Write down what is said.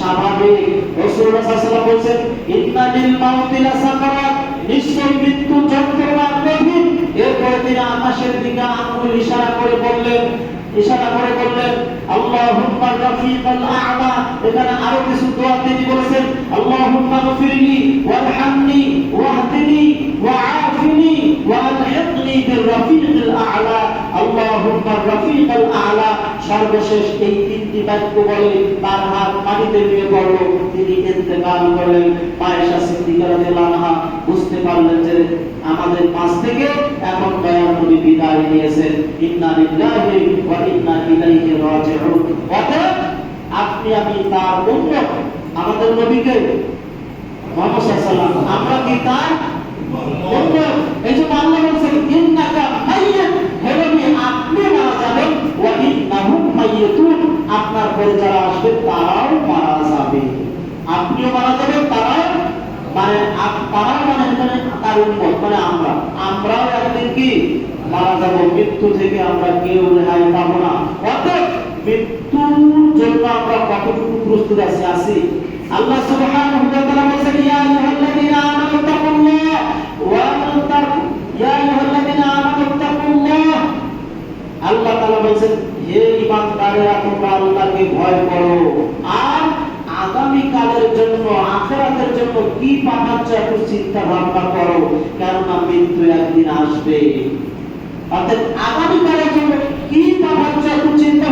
স্বাভাবিক। রাসূলুল্লাহ সাল্লাল্লাহু আলাইহি ওয়াসাল্লাম বলেন ইন্না লিল মাউতি লাসাকারাত, নিশ্চয় মৃত্যু যন্ত্রণা কঠিন। এরপরে তিনি আকাশের দিকে আঙ্গুল ইশারা করে বললেন আল্লাহুম্মা রাফিকাল আ'লা। এখানে আরো কিছু দোয়া তিনি বলেছেন, আল্লাহুম্মা গফিরলি ওয়ারহামনি ওয়াহদিনি ওয়াআফিনি ওয়ালহিকনি বির-রাফিকিল আ'লা। আল্লাহুম্মা রাফিকাল আ'লা। সর্বশেষ এই তিনটি বাক্য বলে তার হাত মাটিতে নিয়ে পড়ল, তিনি ইন্তেকাল করলেন। আয়েশা সিদ্দিকা রাদিয়াল্লাহু আনহা বুঝতে পারলেন যে আমাদের পাশ থেকে এখন দয়ার নবী বিদায় নিয়েছেন। ইন্না লিল্লাহি ওয়া ইন্না ইলাইহি রাজিউন। অতএব আপনি আমি তার উম্মত, আমাদের নবীকে মুহাম্মদ সাল্লাল্লাহু আলাইহি ওয়াসাল্লাম, আমরা কি তার উম্মত? এইজন্য আল্লাহ বলেছেন ইন্নাকা মাইয়্যিত, হে নবী আপনি মারা যাবেন, ওয়া ইন্নাহুম মাইয়্যিতুন, আপনার পরে যারা আসবে তারাও মারা যাবে। আপনিও মারা যাবেন, তারাও মানে এখানে তার উম্মত মানে আমরাও একদিন কি মারা যাব। মৃত্যু থেকে আমরা কেউ রেহাই পাবো না। অতএব মৃত্যুর জন্য আমরা কতটুকু প্রস্তুত আছি? আল্লাহ সুবহানাহু ওয়া তাআলা বলেন ইয়া আইয়ুহাল্লাযীনা আমানু তাকুল্লাহ ওয়া তাকুল্লাহ। আল্লাহ তাআলা বলেন হে ঈমানদারেরা তোমরা আল্লাহকে ভয় করো আর আগামী কালের জন্য আখিরাতের জন্য কি পাঠাচ্ছ একটু চিন্তা ভাবনা করো, কেননা মৃত্যু একদিন আসবে। অর্থাৎ আগামী কালের জন্য কি পাঠাচ্ছ একটু চিন্তা